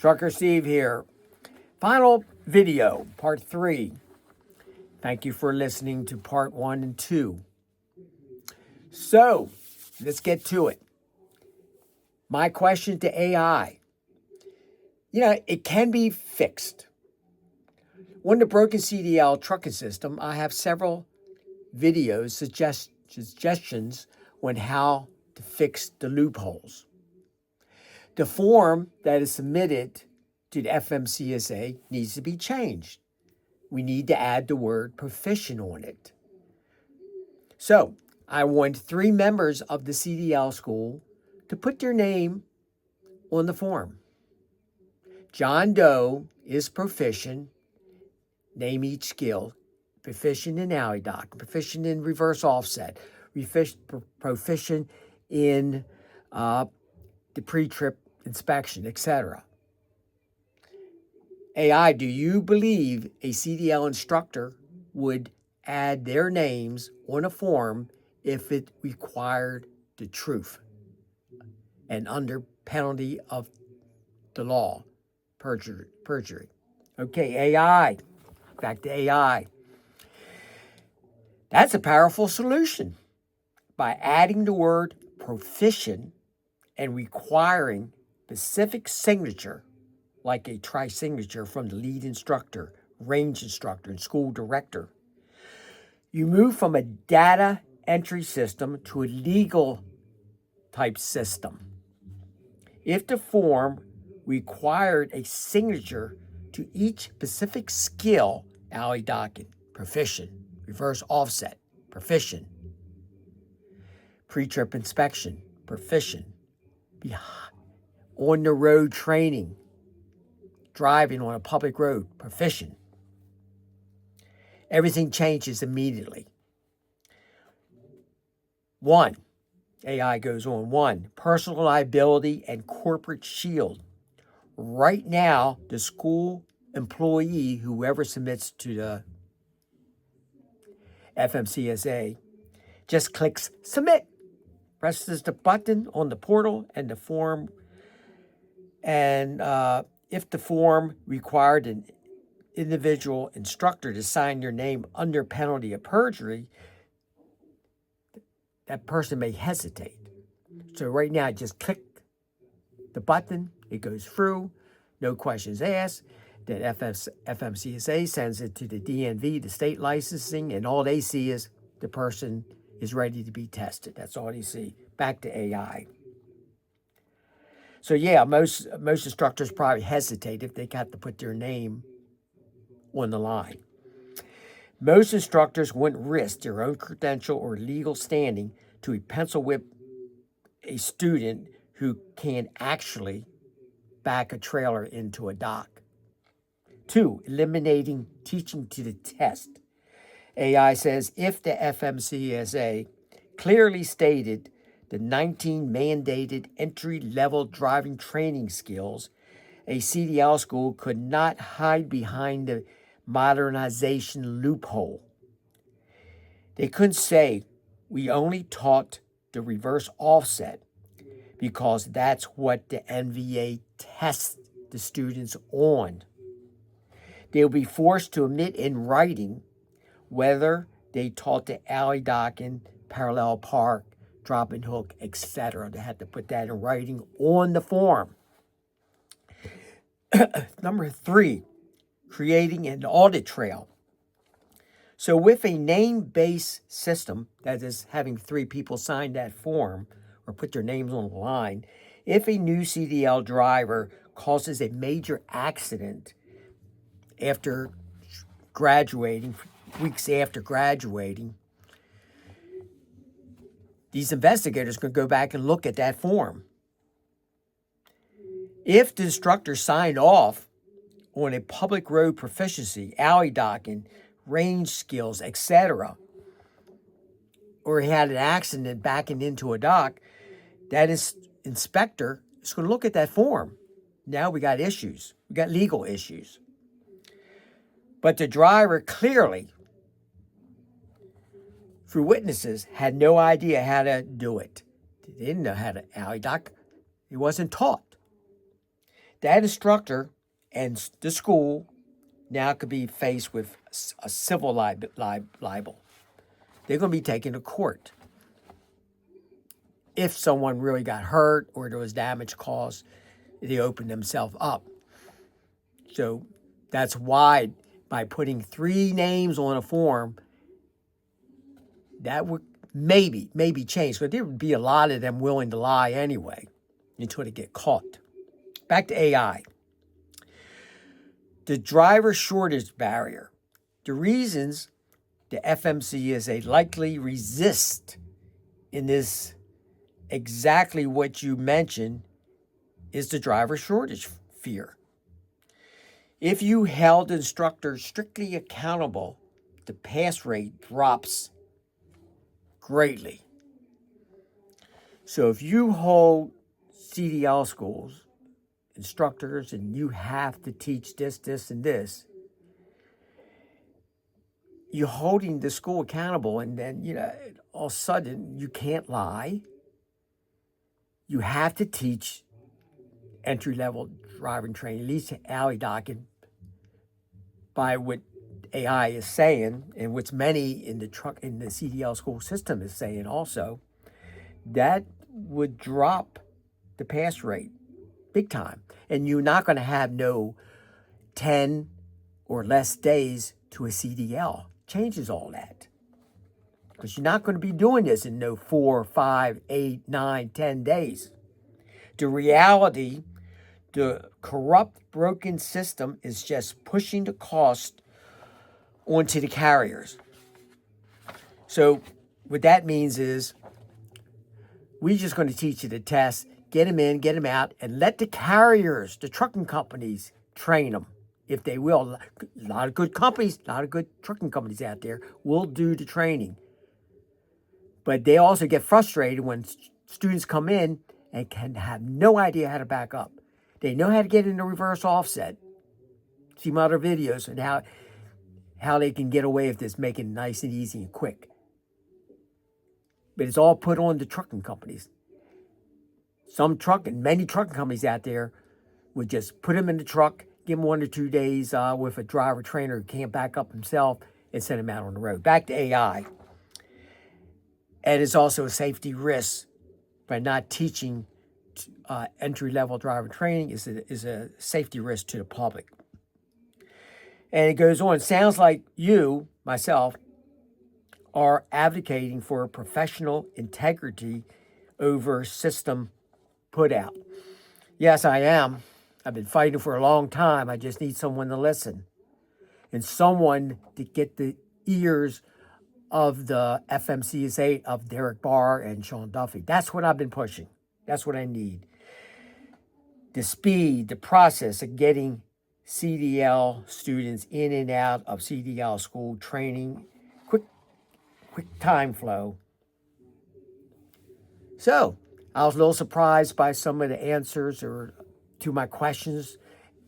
Trucker Steve here. Final video, part 3. Thank you for listening to part 1 and 2. So, let's get to it. My question to AI. It can be fixed. On the Broken CDL Trucking System, I have several videos, suggestions on how to fix the loopholes. The form that is submitted to the FMCSA needs to be changed. We need to add the word proficient on it. So, I want 3 members of the CDL school to put their name on the form. John Doe is proficient. Name each skill. Proficient in alley dock, proficient in reverse offset, proficient in the pre-trip inspection, etc. AI, do you believe a CDL instructor would add their names on a form if it required the truth and under penalty of the law, perjury? Okay, AI. Back to AI. That's a powerful solution. By adding the word proficient and requiring specific signature, like a tri-signature from the lead instructor, range instructor, and school director, you move from a data entry system to a legal type system. If the form required a signature to each specific skill, alley docking, proficient, reverse offset, proficient, pre-trip inspection, proficient, on the road training, driving on a public road, proficient. Everything changes immediately. 1, AI goes on, 1, personal liability and corporate shield. Right now, the school employee, whoever submits to the FMCSA, just clicks submit, presses the button on the portal and the form. And if the form required an individual instructor to sign their name under penalty of perjury, that person may hesitate. So right now, just click the button, it goes through, no questions asked. Then FMCSA sends it to the DNV, the state licensing, and all they see is the person is ready to be tested. That's all they see. Back to AI. So yeah, most instructors probably hesitate if they got to put their name on the line. Most instructors wouldn't risk their own credential or legal standing to pencil whip a student who can actually back a trailer into a dock. 2, eliminating teaching to the test. AI says if the FMCSA clearly stated the 19 mandated entry-level driving training skills, a CDL school could not hide behind the modernization loophole. They couldn't say, we only taught the reverse offset because that's what the NVA tests the students on. They'll be forced to admit in writing whether they taught the alley docking, parallel park, drop and hook, etc. They have to put that in writing on the form. Number 3, creating an audit trail. So with a name-based system, that is having 3 people sign that form or put their names on the line, if a new CDL driver causes a major accident after graduating, weeks after graduating, these investigators can go back and look at that form. If the instructor signed off on a public road proficiency, alley docking, range skills, etc., or he had an accident backing into a dock, that inspector is going to look at that form. Now we got issues. We got legal issues. But the driver clearly, through witnesses, had no idea how to do it. They didn't know how to alley dock. He wasn't taught. that instructor and the school now could be faced with a civil libel. They're going to be taken to court. If someone really got hurt or there was damage caused, they opened themselves up. So that's why by putting 3 names on a form, that would maybe change. But there would be a lot of them willing to lie anyway until they get caught. Back to AI. The driver shortage barrier. The reasons the FMC is a likely resist in this exactly what you mentioned is the driver shortage fear. If you held instructors strictly accountable, the pass rate drops greatly. So if you hold CDL schools, instructors, and you have to teach this, and this, you're holding the school accountable, and then, all of a sudden, you can't lie. You have to teach entry-level driving training, at least alley docking, by what AI is saying, and what's many in the CDL school system is saying also, that would drop the pass rate big time. And you're not going to have no 10 or less days to a CDL. Changes all that. Because you're not going to be doing this in no 4, 5, 8, 9, 10 days. The reality, the corrupt, broken system is just pushing the cost onto the carriers. So what that means is we're just going to teach you the test, get them in, get them out, and let the carriers, the trucking companies, train them if they will. A lot of good companies, a lot of good trucking companies out there will do the training. But they also get frustrated when students come in and can have no idea how to back up. They know how to get into reverse offset. See my other videos and how they can get away with this, making it nice and easy and quick. But it's all put on the trucking companies. Many trucking companies out there would just put them in the truck, give them 1 or 2 days with a driver trainer who can't back up himself, and send them out on the road. Back to AI. And it's also a safety risk by not teaching entry-level driver training is a safety risk to the public. And it goes on. It sounds like you, myself, are advocating for professional integrity over system put out. Yes, I am. I've been fighting for a long time. I just need someone to listen and someone to get the ears of the FMCSA of Derek Barr and Sean Duffy. That's what I've been pushing. That's what I need. The speed, the process of getting CDL students in and out of CDL school training, quick time flow. So I was a little surprised by some of the answers to my questions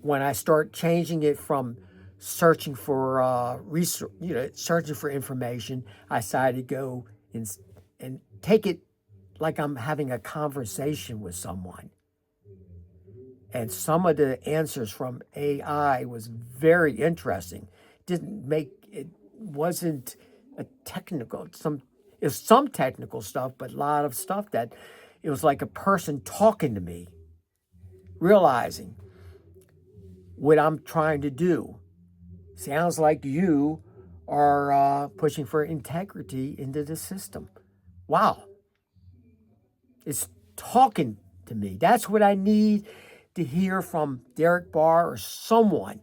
when I start changing it from searching for research, searching for information. I decided to go and take it like I'm having a conversation with someone. And some of the answers from AI was very interesting. It wasn't a technical, it was some technical stuff, but a lot of stuff that it was like a person talking to me, realizing what I'm trying to do. Sounds like you are pushing for integrity into the system. Wow. It's talking to me. That's what I need to hear from Derek Barr or someone.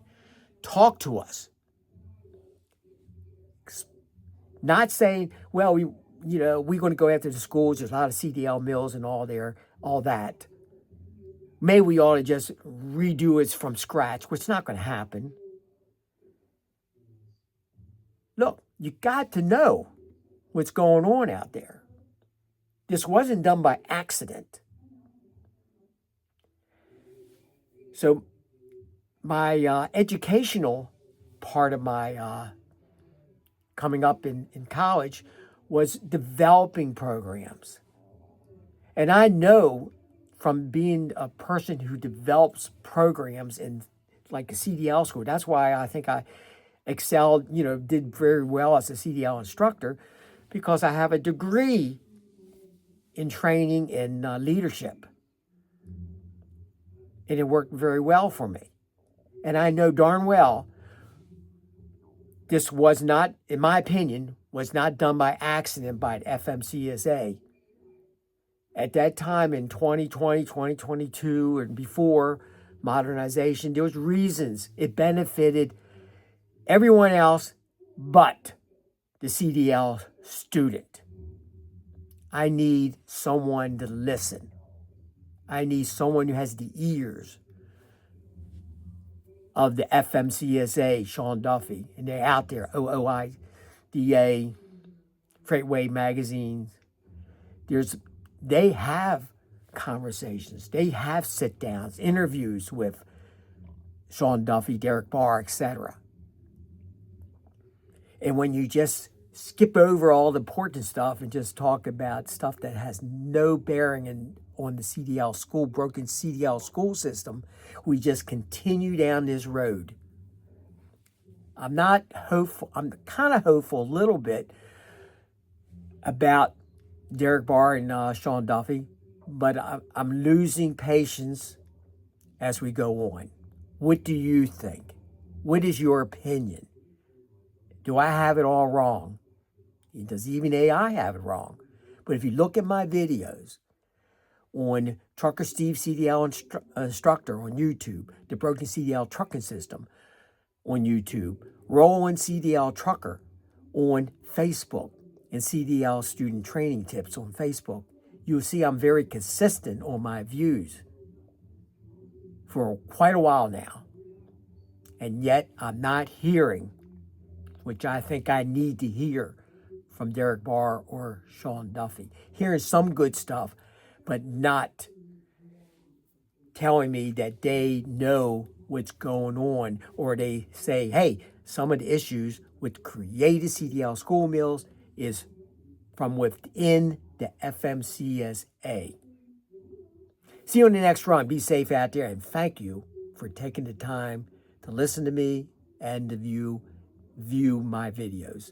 Talk to us. Not saying, well, we're going to go after the schools. There's a lot of CDL mills and all that. Maybe we ought to just redo it from scratch, which is not going to happen. Look, you got to know what's going on out there. This wasn't done by accident. So my educational part of my coming up in college was developing programs. And I know from being a person who develops programs in like a CDL school. That's why I think I excelled, did very well as a CDL instructor, because I have a degree in training and leadership. And it worked very well for me. And I know darn well this was not, in my opinion, was not done by accident by FMCSA. At that time in 2020, 2022, and before modernization, there was reasons it benefited everyone else but the CDL student. I need someone to listen. I need someone who has the ears of the FMCSA, Sean Duffy, and they're out there, OOIDA, Freightway magazines. They have conversations. They have sit-downs, interviews with Sean Duffy, Derek Barr, etc. And when you just skip over all the important stuff and just talk about stuff that has no bearing on the CDL school, broken CDL school system, we just continue down this road. I'm not hopeful. I'm kind of hopeful a little bit about Derek Barr and Sean Duffy, but I'm losing patience as we go on. What do you think? What is your opinion? Do I have it all wrong? Does even AI have it wrong? But if you look at my videos on Trucker Steve CDL Instructor on YouTube, the Broken CDL Trucking System on YouTube, Rolling CDL Trucker on Facebook, and CDL Student Training Tips on Facebook, you'll see I'm very consistent on my views for quite a while now. And yet I'm not hearing, which I think I need to hear from Derek Barr or Sean Duffy. Hearing some good stuff, but not telling me that they know what's going on, or they say, hey, some of the issues with created CDL school meals is from within the FMCSA. See you on the next run. Be safe out there, and thank you for taking the time to listen to me and to view my videos.